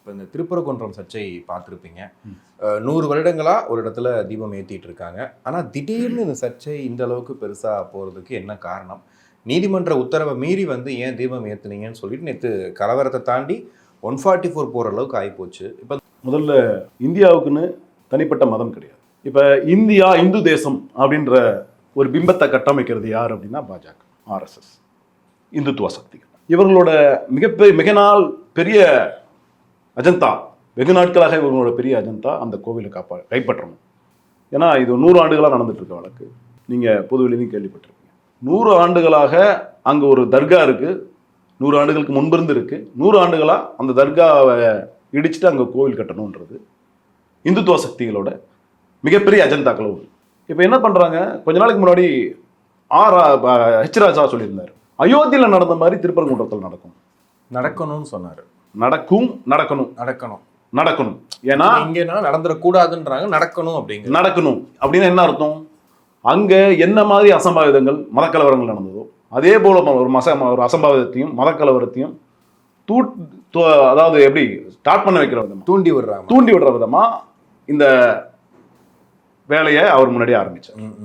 இப்போ இந்த திருப்பரங்குன்றம் சர்ச்சை பார்த்துருப்பீங்க. 100 வருடங்களா ஒரு இடத்துல தீபம் ஏற்றிட்டு இருக்காங்க. ஆனால் திடீர்னு இந்த சர்ச்சை இந்த அளவுக்கு பெருசாக போகிறதுக்கு என்ன காரணம்? நீதிமன்ற உத்தரவை மீறி ஏன் தீபம் ஏற்றுனீங்கன்னு சொல்லிட்டு நேற்று கலவரத்தை தாண்டி 144 போகிற அளவுக்கு ஆகிப்போச்சு. இப்போ முதல்ல இந்தியாவுக்குன்னு தனிப்பட்ட மதம் கிடையாது. இப்போ இந்தியா இந்து தேசம் அப்படின்ற ஒரு பிம்பத்தை கட்டமைக்கிறது யார் அப்படின்னா பாஜக, RSS, இந்துத்துவ சக்திகள். இவர்களோட மிக நாள் பெரிய அஜந்தா, வெகு நாட்களாக இவங்களோட பெரிய அஜந்தா அந்த கோவிலை கைப்பற்றணும். ஏன்னா இது 100 ஆண்டுகளாக நடந்துட்டு இருக்க வழக்கு. நீங்கள் பொதுவெளியும் கேள்விப்பட்டிருப்பீங்க. 100 ஆண்டுகளாக அங்கே ஒரு தர்கா இருக்கு. 100 ஆண்டுகளுக்கு முன்பிருந்து இருக்கு. 100 ஆண்டுகளாக அந்த தர்காவை இடிச்சுட்டு அங்கே கோவில் கட்டணுன்றது இந்துத்துவ சக்திகளோட மிகப்பெரிய அஜந்தாக்கள் ஒன்று. இப்போ என்ன பண்ணுறாங்க, கொஞ்ச நாளைக்கு முன்னாடி H. ராஜா சொல்லியிருந்தார், அயோத்தியில் நடந்த மாதிரி திருப்பரங்குன்றத்தில் நடக்கணும்னு சொன்னார். நடக்கணும். ஏன்னா இங்கே நடந்துடக்கூடாதுன்றாங்க, நடக்கணும் அப்படின்னு என்ன அர்த்தம்? அங்கே என்ன மாதிரி அசம்பாவிதங்கள் மதக்கலவரங்கள் நடந்ததோ அதே போல ஒரு அசம்பாவிதத்தையும் மதக்கலவரத்தையும் அதாவது எப்படி ஸ்டார்ட் பண்ண வைக்கிற விதமா, தூண்டி விடுற விதமா இந்த வேலையை அவர் முன்னாடி ஆரம்பிச்சார்.